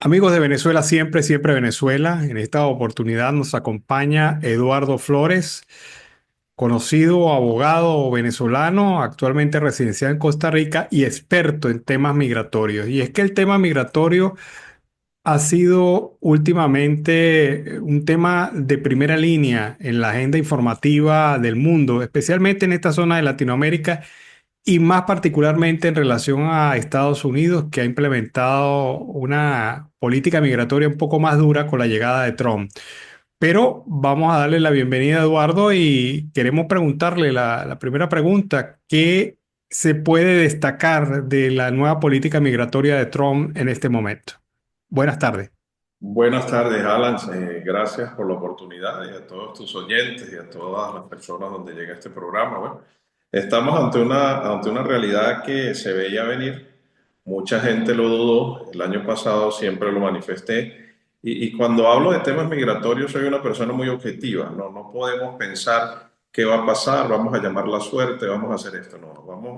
Amigos de Venezuela, siempre, siempre Venezuela. En esta oportunidad nos acompaña Eduardo Flores, conocido abogado venezolano, actualmente residenciado en Costa Rica y experto en temas migratorios. Y es que el tema migratorio ha sido últimamente un tema de primera línea en la agenda informativa del mundo, especialmente en esta zona de Latinoamérica y más particularmente en relación a Estados Unidos, que ha implementado una política migratoria un poco más dura con la llegada de Trump. Pero vamos a darle la bienvenida a Eduardo y queremos preguntarle la primera pregunta: ¿qué se puede destacar de la nueva política migratoria de Trump en este momento? Buenas tardes. Buenas tardes, Alan. Gracias por la oportunidad y a todos tus oyentes y a todas las personas donde llega este programa. Bueno, estamos ante una realidad que se veía venir. Mucha gente lo dudó. El año pasado siempre lo manifesté. Y cuando hablo de temas migratorios, soy una persona muy objetiva. No podemos pensar qué va a pasar, vamos a llamar la suerte, vamos a hacer esto. No,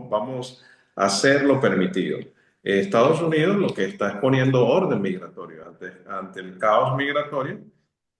vamos a hacer lo permitido. Estados Unidos lo que está es poniendo orden migratorio ante el caos migratorio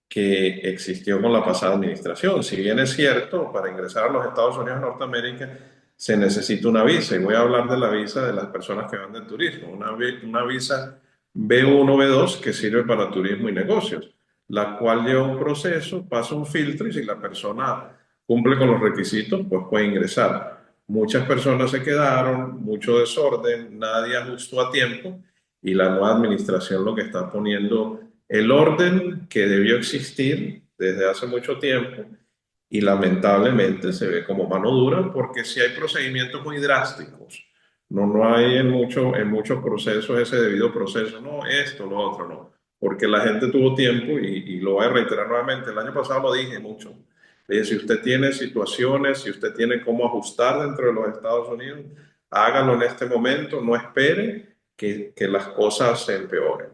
que existió con la pasada administración. Si bien es cierto, para ingresar a los Estados Unidos de Norteamérica se necesita una visa, y voy a hablar de la visa de las personas que van de turismo, una visa B1, B2 que sirve para turismo y negocios, la cual lleva un proceso, pasa un filtro y si la persona cumple con los requisitos, pues puede ingresar. Muchas personas se quedaron, mucho desorden, nadie ajustó a tiempo y la nueva administración lo que está poniendo el orden que debió existir desde hace mucho tiempo y lamentablemente se ve como mano dura porque si hay procedimientos muy drásticos, no hay en muchos procesos ese debido proceso, no esto, lo otro, no, porque la gente tuvo tiempo y lo voy a reiterar nuevamente, el año pasado lo dije mucho. Si usted tiene situaciones, si usted tiene cómo ajustar dentro de los Estados Unidos, hágalo en este momento, no espere que las cosas se empeoren.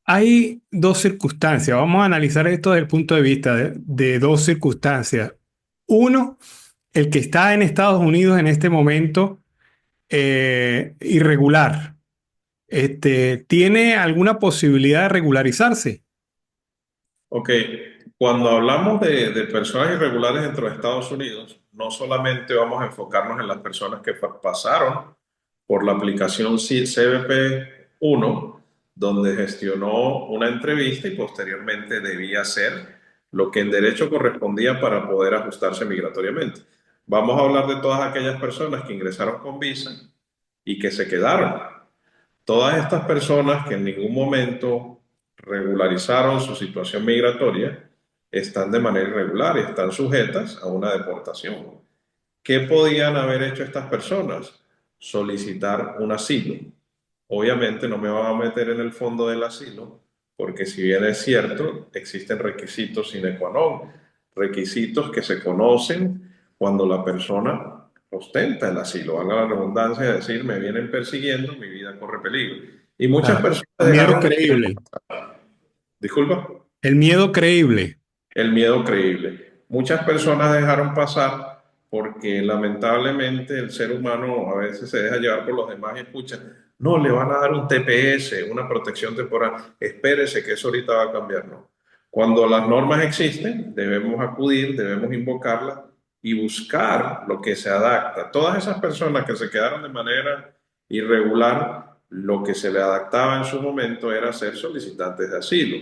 Hay dos circunstancias. Vamos a analizar esto desde el punto de vista de dos circunstancias. Uno, el que está en Estados Unidos en este momento irregular, ¿tiene alguna posibilidad de regularizarse? Ok, cuando hablamos de personas irregulares dentro de Estados Unidos, no solamente vamos a enfocarnos en las personas que pasaron por la aplicación CBP 1, donde gestionó una entrevista y posteriormente debía hacer lo que en derecho correspondía para poder ajustarse migratoriamente. Vamos a hablar de todas aquellas personas que ingresaron con visa y que se quedaron. Todas estas personas que en ningún momento regularizaron su situación migratoria están de manera irregular y están sujetas a una deportación. ¿Qué podían haber hecho estas personas? Solicitar un asilo. Obviamente no me voy a meter en el fondo del asilo, porque si bien es cierto, existen requisitos sine qua non, requisitos que se conocen cuando la persona ostenta el asilo. Valga la redundancia de decir, me vienen persiguiendo, mi vida corre peligro. Y muchas Claro. personas Miedo dejaron, creíble. disculpa, El miedo creíble. el miedo creíble. Muchas personas dejaron pasar porque lamentablemente el ser humano a veces se deja llevar por los demás y escucha, no, le van a dar un TPS, una protección temporal, espérese que eso ahorita va a cambiar, no. Cuando las normas existen, debemos acudir, debemos invocarlas y buscar lo que se adapta. Todas esas personas que se quedaron de manera irregular, lo que se le adaptaba en su momento era ser solicitantes de asilo.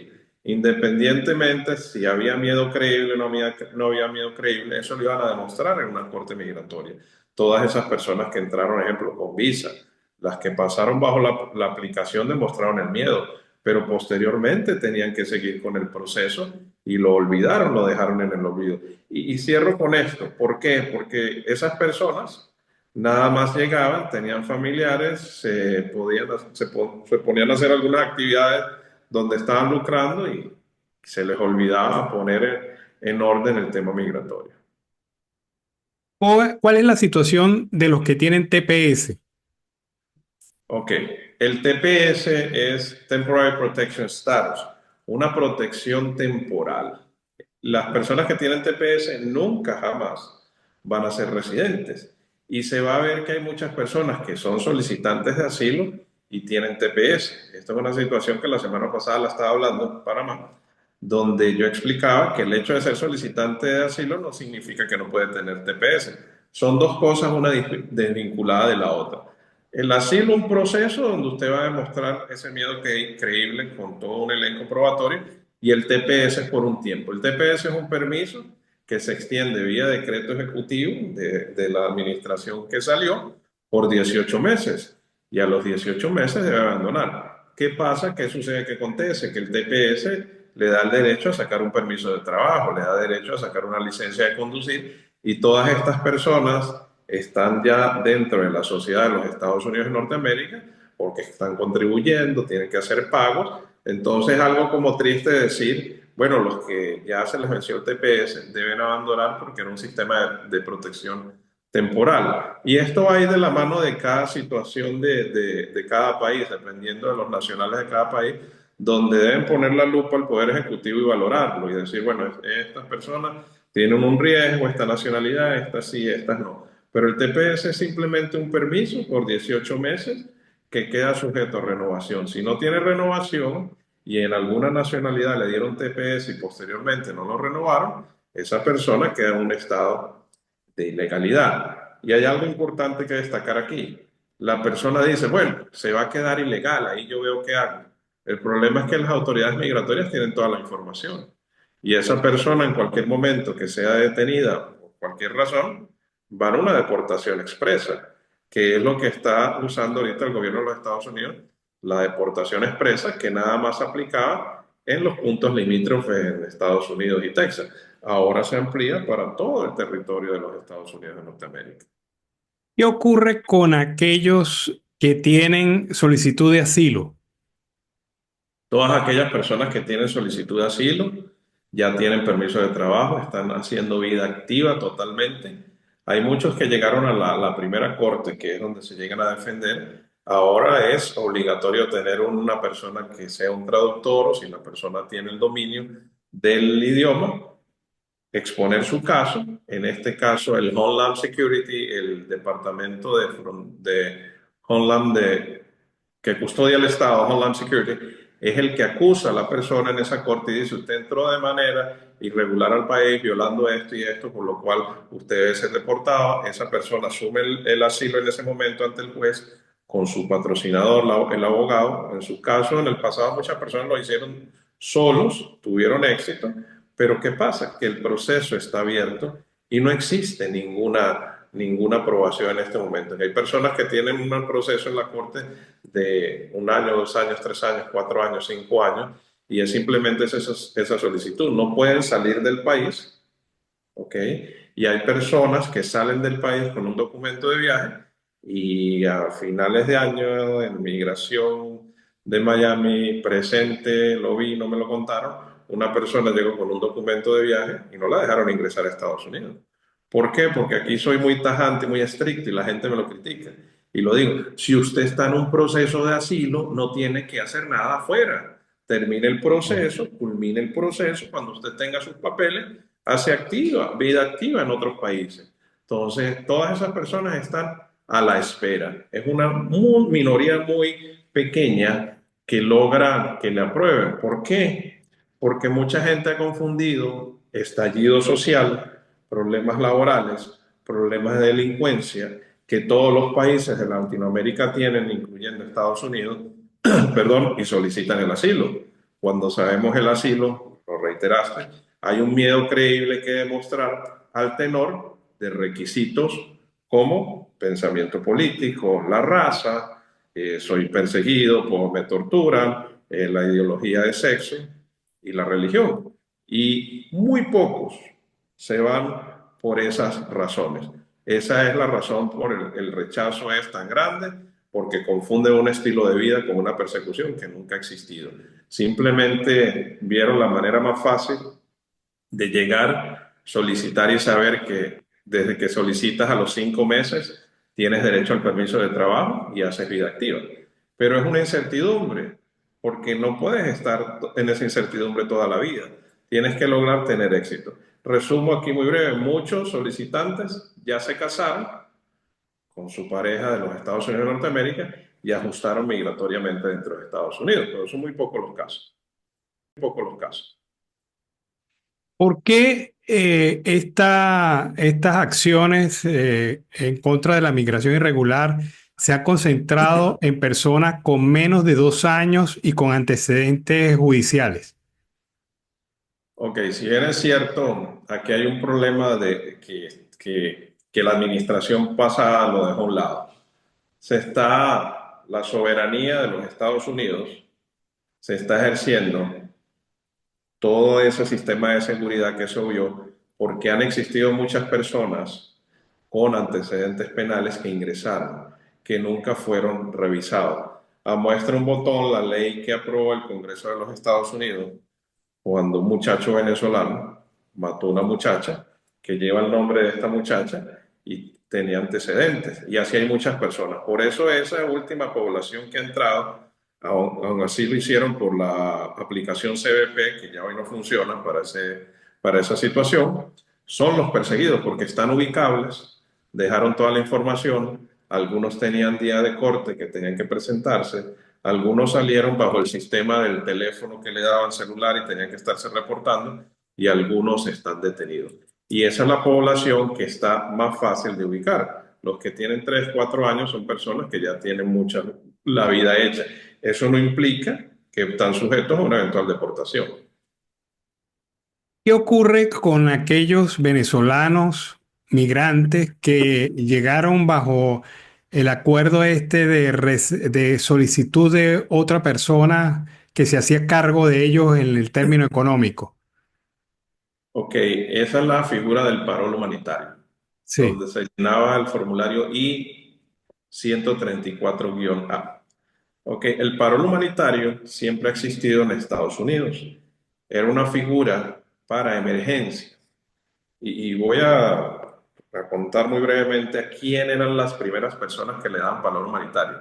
Independientemente si había miedo creíble o no había miedo creíble, eso lo iban a demostrar en una corte migratoria. Todas esas personas que entraron, ejemplo, con visa, las que pasaron bajo la aplicación demostraron el miedo, pero posteriormente tenían que seguir con el proceso y lo olvidaron, lo dejaron en el olvido. Y cierro con esto. ¿Por qué? Porque esas personas nada más llegaban, tenían familiares, se ponían a hacer algunas actividades donde estaban lucrando y se les olvidaba poner en orden el tema migratorio. ¿Cuál es la situación de los que tienen TPS? Ok, el TPS es Temporary Protection Status, una protección temporal. Las personas que tienen TPS nunca jamás van a ser residentes y se va a ver que hay muchas personas que son solicitantes de asilo y tienen TPS. Esta es una situación que la semana pasada la estaba hablando en Panamá, donde yo explicaba que el hecho de ser solicitante de asilo no significa que no puede tener TPS. Son dos cosas, una desvinculada de la otra. El asilo es un proceso donde usted va a demostrar ese miedo que es creíble con todo un elenco probatorio, y el TPS es por un tiempo. El TPS es un permiso que se extiende vía decreto ejecutivo de la administración que salió por 18 meses, y a los 18 meses debe abandonar. ¿Qué pasa? ¿Qué sucede? ¿Qué acontece? Que el TPS le da el derecho a sacar un permiso de trabajo, le da derecho a sacar una licencia de conducir, y todas estas personas están ya dentro de la sociedad de los Estados Unidos de Norteamérica porque están contribuyendo, tienen que hacer pagos. Entonces es algo como triste decir, bueno, los que ya se les venció el TPS deben abandonar porque era un sistema de protección temporal. Y esto va a ir de la mano de cada situación de cada país, dependiendo de los nacionales de cada país, donde deben poner la lupa al Poder Ejecutivo y valorarlo y decir, bueno, estas personas tienen un riesgo, esta nacionalidad, estas sí, estas no. Pero el TPS es simplemente un permiso por 18 meses que queda sujeto a renovación. Si no tiene renovación y en alguna nacionalidad le dieron TPS y posteriormente no lo renovaron, esa persona queda en un estado de ilegalidad. Y hay algo importante que destacar aquí. La persona dice, bueno, se va a quedar ilegal, ahí yo veo qué hago. El problema es que las autoridades migratorias tienen toda la información. Y esa persona en cualquier momento que sea detenida por cualquier razón, va a una deportación expresa, que es lo que está usando ahorita el gobierno de los Estados Unidos, la deportación expresa, que nada más aplicaba en los puntos limítrofes en Estados Unidos y Texas. Ahora se amplía para todo el territorio de los Estados Unidos de Norteamérica. ¿Qué ocurre con aquellos que tienen solicitud de asilo? Todas aquellas personas que tienen solicitud de asilo ya tienen permiso de trabajo, están haciendo vida activa totalmente. Hay muchos que llegaron a la primera corte, que es donde se llegan a defender. Ahora es obligatorio tener una persona que sea un traductor, o si la persona tiene el dominio del idioma, exponer su caso. En este caso, el Homeland Security, el Departamento de Homeland que custodia el Estado, Homeland Security, es el que acusa a la persona en esa corte y dice, usted entró de manera irregular al país violando esto y esto, por lo cual usted debe ser deportado. Esa persona asume el asilo en ese momento ante el juez con su patrocinador, el abogado. En su caso, en el pasado muchas personas lo hicieron solos, tuvieron éxito, pero ¿qué pasa? Que el proceso está abierto y no existe ninguna aprobación en este momento. Hay personas que tienen un proceso en la corte de 1 año, 2 años, 3 años, 4 años, 5 años, y es simplemente esa solicitud. No pueden salir del país, ¿ok? Y hay personas que salen del país con un documento de viaje y a finales de año en migración de Miami presente, lo vi, no me lo contaron, una persona llegó con un documento de viaje y no la dejaron ingresar a Estados Unidos. ¿Por qué? Porque aquí soy muy tajante, muy estricto y la gente me lo critica. Y lo digo, si usted está en un proceso de asilo, no tiene que hacer nada afuera. Termine el proceso, culmine el proceso, cuando usted tenga sus papeles, hace activa, vida activa en otros países. Entonces, todas esas personas están a la espera. Es una minoría muy pequeña que logra que le aprueben. ¿Por qué? Porque mucha gente ha confundido estallido social, problemas laborales, problemas de delincuencia que todos los países de Latinoamérica tienen, incluyendo Estados Unidos, perdón, y solicitan el asilo. Cuando sabemos el asilo, lo reiteraste, hay un miedo creíble que demostrar al tenor de requisitos como pensamiento político, la raza, soy perseguido, pues me torturan, la ideología de sexo y la religión. Y muy pocos se van por esas razones. Esa es la razón por el rechazo es tan grande, porque confunde un estilo de vida con una persecución que nunca ha existido. Simplemente vieron la manera más fácil de llegar, solicitar y saber que desde que solicitas a los 5 meses tienes derecho al permiso de trabajo y haces vida activa. Pero es una incertidumbre, porque no puedes estar en esa incertidumbre toda la vida. Tienes que lograr tener éxito. Resumo aquí muy breve, muchos solicitantes ya se casaron con su pareja de los Estados Unidos de Norteamérica y ajustaron migratoriamente dentro de Estados Unidos, pero son muy pocos los casos, muy pocos los casos. ¿Por qué estas acciones en contra de la migración irregular se han concentrado en personas con menos de 2 años y con antecedentes judiciales? Ok, si bien es cierto, aquí hay un problema de que la administración pasada lo dejó a un lado. La soberanía de los Estados Unidos se está ejerciendo todo ese sistema de seguridad que se vio porque han existido muchas personas con antecedentes penales que ingresaron, que nunca fueron revisados. A muestra un botón la ley que aprobó el Congreso de los Estados Unidos cuando un muchacho venezolano mató a una muchacha que lleva el nombre de esta muchacha y tenía antecedentes. Y así hay muchas personas. Por eso esa última población que ha entrado, aún así lo hicieron por la aplicación CBP, que ya hoy no funciona para esa situación, son los perseguidos porque están ubicables, dejaron toda la información, algunos tenían día de corte que tenían que presentarse, algunos salieron bajo el sistema del teléfono que le daban celular y tenían que estarse reportando, y algunos están detenidos. Y esa es la población que está más fácil de ubicar. Los que tienen 3 4 años son personas que ya tienen mucha la vida hecha. Eso no implica que están sujetos a una eventual deportación. ¿Qué ocurre con aquellos venezolanos migrantes que llegaron bajo el acuerdo este de solicitud de otra persona que se hacía cargo de ellos en el término económico? Ok, esa es la figura del parol humanitario, Sí. donde se llenaba el formulario I-134-A. Ok, el parol humanitario siempre ha existido en Estados Unidos. Era una figura para emergencia. Y voy a contar muy brevemente a quién eran las primeras personas que le daban valor humanitario.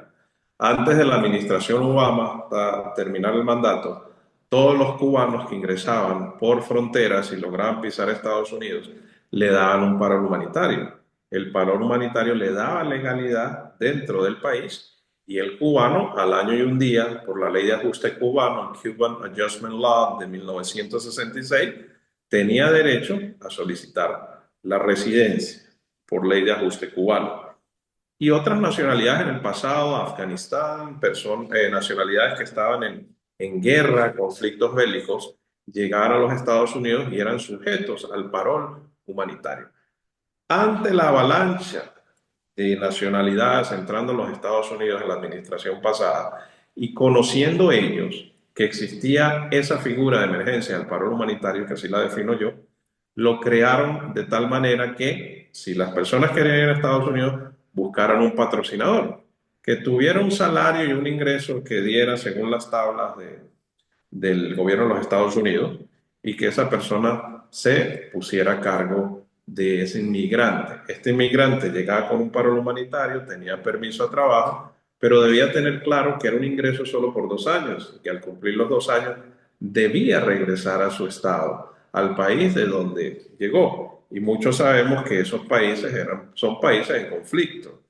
Antes de la administración Obama, hasta terminar el mandato, todos los cubanos que ingresaban por fronteras y lograban pisar Estados Unidos le daban un paro humanitario. El paro humanitario le daba legalidad dentro del país y el cubano, al año y un día, por la ley de ajuste cubano, Cuban Adjustment Law de 1966, tenía derecho a solicitar la residencia por ley de ajuste cubano. Y otras nacionalidades en el pasado, Afganistán, nacionalidades que estaban en guerra, conflictos bélicos, llegaron a los Estados Unidos y eran sujetos al parol humanitario. Ante la avalancha de nacionalidades entrando a los Estados Unidos en la administración pasada y conociendo ellos que existía esa figura de emergencia del paro humanitario, que así la defino yo, lo crearon de tal manera que si las personas querían ir a Estados Unidos, buscaran un patrocinador que tuviera un salario y un ingreso que diera según las tablas del gobierno de los Estados Unidos y que esa persona se pusiera a cargo de ese inmigrante. Este inmigrante llegaba con un paro humanitario, tenía permiso de trabajo, pero debía tener claro que era un ingreso solo por 2 años, que al cumplir los 2 años debía regresar a su estado, al país de donde llegó. Y muchos sabemos que esos países son países en conflicto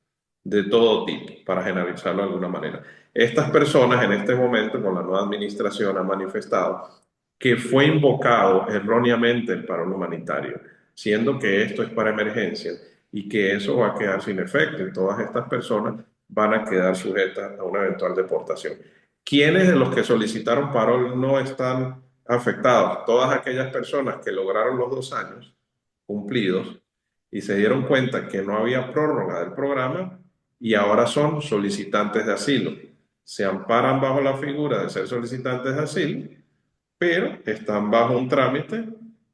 de todo tipo, para generalizarlo de alguna manera. Estas personas en este momento, con la nueva administración, han manifestado que fue invocado erróneamente el paro humanitario, siendo que esto es para emergencias y que eso va a quedar sin efecto y todas estas personas van a quedar sujetas a una eventual deportación. ¿Quiénes de los que solicitaron parol no están afectados? Todas aquellas personas que lograron los 2 años cumplidos y se dieron cuenta que no había prórroga del programa y ahora son solicitantes de asilo. Se amparan bajo la figura de ser solicitantes de asilo, pero están bajo un trámite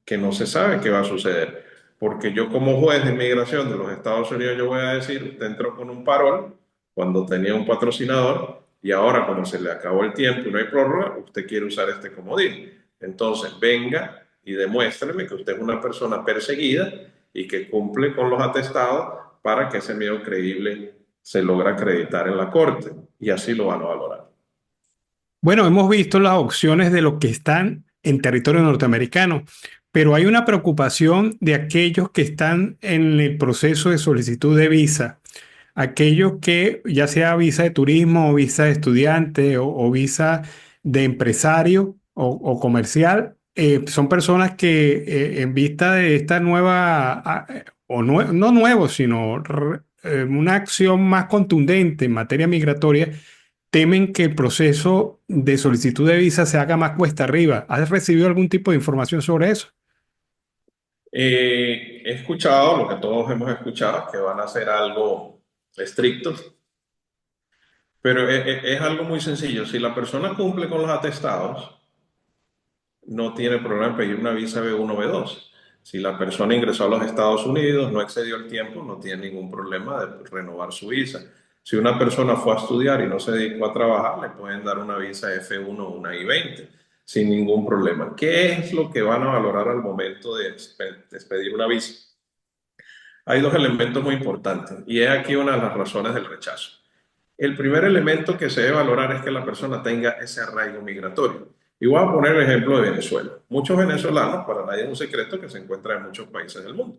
que no se sabe qué va a suceder. Porque yo como juez de inmigración de los Estados Unidos, yo voy a decir, usted entró con un parol cuando tenía un patrocinador y ahora como se le acabó el tiempo y no hay prórroga, usted quiere usar este comodín. Entonces venga y demuéstreme que usted es una persona perseguida y que cumple con los atestados para que ese medio creíble se logre acreditar en la corte y así lo van a valorar. Bueno, hemos visto las opciones de los que están en territorio norteamericano, pero hay una preocupación de aquellos que están en el proceso de solicitud de visa. aquellos que ya sea visa de turismo o visa de estudiante o visa de empresario o comercial, son personas que en vista de esta nueva, no nuevo, sino una acción más contundente en materia migratoria, temen que el proceso de solicitud de visa se haga más cuesta arriba. ¿Has recibido algún tipo de información sobre eso? He escuchado lo que todos hemos escuchado, que van a hacer algo estrictos, pero es algo muy sencillo. Si la persona cumple con los atestados, no tiene problema en pedir una visa B1 o B2. Si la persona ingresó a los Estados Unidos, no excedió el tiempo, no tiene ningún problema de renovar su visa. Si una persona fue a estudiar y no se dedicó a trabajar, le pueden dar una visa F1 o una I-20 sin ningún problema. ¿Qué es lo que van a valorar al momento de expedir una visa? Hay dos elementos muy importantes y es aquí una de las razones del rechazo. El primer elemento que se debe valorar es que la persona tenga ese arraigo migratorio. Y voy a poner el ejemplo de Venezuela. Muchos venezolanos, para nadie es un secreto, que se encuentran en muchos países del mundo.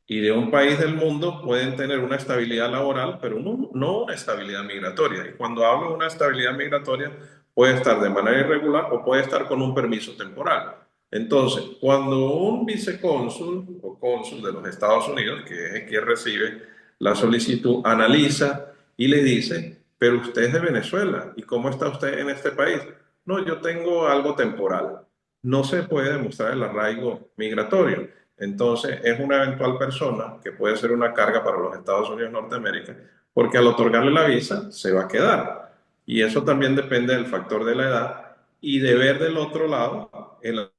Y de un país del mundo pueden tener una estabilidad laboral, pero no una estabilidad migratoria. Y cuando hablo de una estabilidad migratoria, puede estar de manera irregular o puede estar con un permiso temporal. Entonces, cuando un vicecónsul o cónsul de los Estados Unidos, que es el que recibe la solicitud, analiza y le dice, pero usted es de Venezuela, ¿y cómo está usted en este país? No, yo tengo algo temporal. No se puede demostrar el arraigo migratorio. Entonces, es una eventual persona que puede ser una carga para los Estados Unidos de Norteamérica, porque al otorgarle la visa se va a quedar. Y eso también depende del factor de la edad y de ver del otro lado, el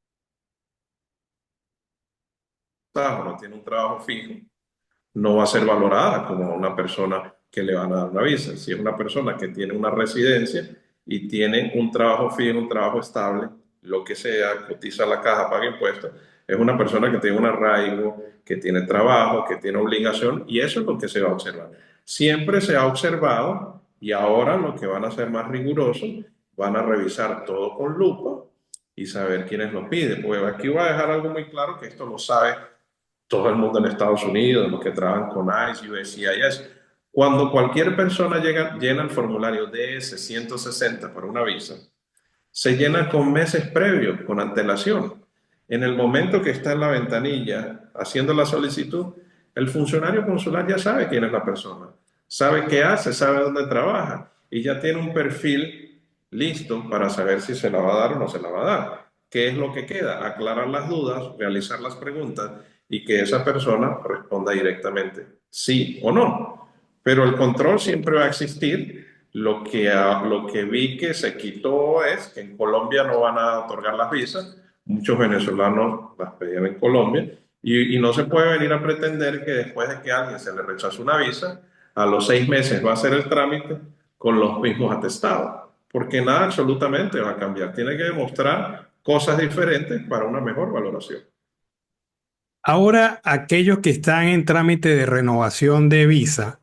trabajo no tiene un trabajo fijo, no va a ser valorada como una persona que le van a dar una visa. Si es una persona que tiene una residencia y tiene un trabajo fijo, un trabajo estable, lo que sea, cotiza a la caja, paga impuestos, es una persona que tiene un arraigo, que tiene trabajo, que tiene obligación, y eso es lo que se va a observar. Siempre se ha observado y ahora lo que van a ser más rigurosos, van a revisar todo con lupa y saber quiénes lo piden. Pues aquí voy a dejar algo muy claro, que esto lo sabe todo el mundo en Estados Unidos, los que trabajan con ICE, USCIS. Cuando cualquier persona llena el formulario DS-160 para una visa, se llena con meses previos, con antelación. En el momento que está en la ventanilla haciendo la solicitud, el funcionario consular ya sabe quién es la persona, sabe qué hace, sabe dónde trabaja y ya tiene un perfil listo para saber si se la va a dar o no se la va a dar. ¿Qué es lo que queda? Aclarar las dudas, realizar las preguntas y que esa persona responda directamente sí o no. Pero el control siempre va a existir. Lo que vi que se quitó es que en Colombia no van a otorgar las visas. Muchos venezolanos las pedían en Colombia y no se puede venir a pretender que después de que a alguien se le rechace una visa, a los 6 meses va a hacer el trámite con los mismos atestados, porque nada absolutamente va a cambiar. Tiene que demostrar cosas diferentes para una mejor valoración. Ahora, aquellos que están en trámite de renovación de visa,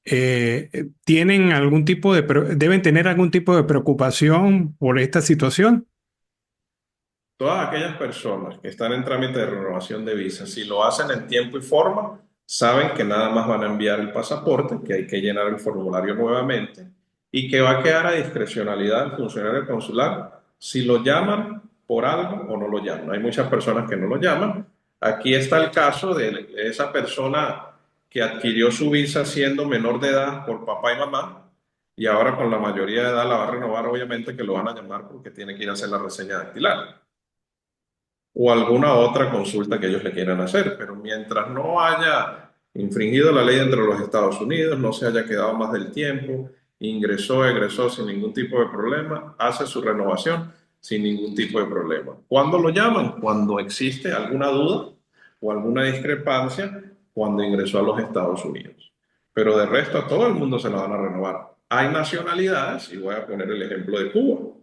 ¿tienen algún tipo deben tener algún tipo de preocupación por esta situación? Todas aquellas personas que están en trámite de renovación de visa, si lo hacen en tiempo y forma, saben que nada más van a enviar el pasaporte, que hay que llenar el formulario nuevamente y que va a quedar a discrecionalidad del funcionario consular si lo llaman por algo o no lo llaman. Hay muchas personas que no lo llaman. Aquí está el caso de esa persona que adquirió su visa siendo menor de edad por papá y mamá y ahora con la mayoría de edad la va a renovar, obviamente que lo van a llamar porque tiene que ir a hacer la reseña dactilar o alguna otra consulta que ellos le quieran hacer, pero mientras no haya infringido la ley dentro de los Estados Unidos, no se haya quedado más del tiempo, ingresó, egresó sin ningún tipo de problema, hace su renovación sin ningún tipo de problema. ¿Cuándo lo llaman? Cuando existe alguna duda o alguna discrepancia cuando ingresó a los Estados Unidos. Pero de resto a todo el mundo se la van a renovar. Hay nacionalidades, y voy a poner el ejemplo de Cuba.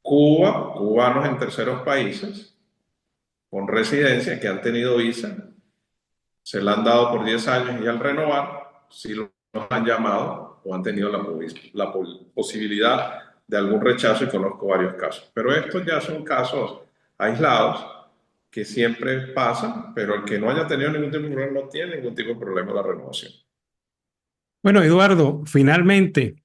Cuba, cubanos en terceros países, con residencia que han tenido visa, se la han dado por 10 años y al renovar, si los han llamado o han tenido la posibilidad de algún rechazo y conozco varios casos. Pero estos ya son casos aislados que siempre pasan, pero el que no haya tenido ningún tipo de problema no tiene ningún tipo de problema la renovación. Bueno, Eduardo, finalmente,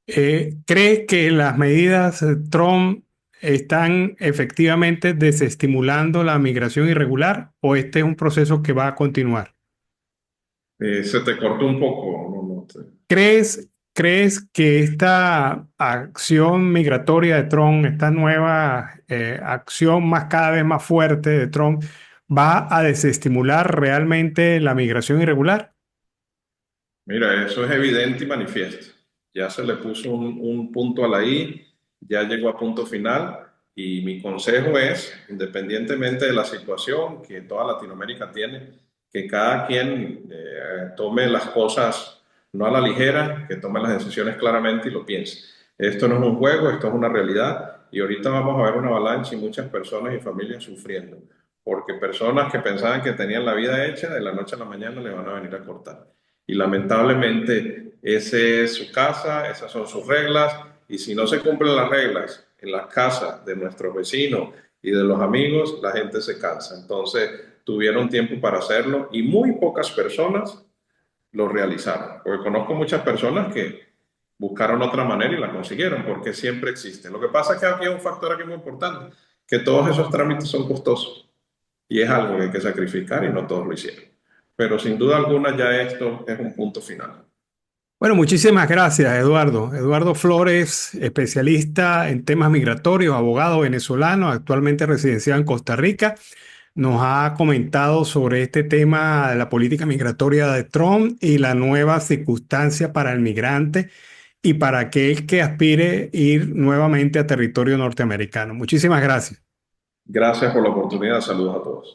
¿crees que las medidas Trump están efectivamente desestimulando la migración irregular o este es un proceso que va a continuar? Se te cortó un poco, no ¿Crees que esta acción migratoria de Trump, esta nueva acción más cada vez más fuerte de Trump, va a desestimular realmente la migración irregular? Mira, eso es evidente y manifiesto. Ya se le puso un punto a la I, ya llegó a punto final y mi consejo es, independientemente de la situación que toda Latinoamérica tiene, que cada quien tome las cosas no a la ligera, que tome las decisiones claramente y lo piense. Esto no es un juego, esto es una realidad y ahorita vamos a ver una avalancha y muchas personas y familias sufriendo, porque personas que pensaban que tenían la vida hecha, de la noche a la mañana le van a venir a cortar. Y lamentablemente, esa es su casa, esas son sus reglas, y si no se cumplen las reglas en las casas de nuestros vecinos y de los amigos, la gente se cansa. Entonces, tuvieron tiempo para hacerlo y muy pocas personas lo realizaron. Porque conozco muchas personas que buscaron otra manera y la consiguieron, porque siempre existe. Lo que pasa es que aquí hay un factor aquí muy importante, que todos esos trámites son costosos y es algo que hay que sacrificar y no todos lo hicieron. Pero sin duda alguna ya esto es un punto final. Bueno, muchísimas gracias, Eduardo. Eduardo Flores, especialista en temas migratorios, abogado venezolano, actualmente residenciado en Costa Rica, nos ha comentado sobre este tema de la política migratoria de Trump y la nueva circunstancia para el migrante y para aquel que aspire ir nuevamente a territorio norteamericano. Muchísimas gracias. Gracias por la oportunidad. Saludos a todos.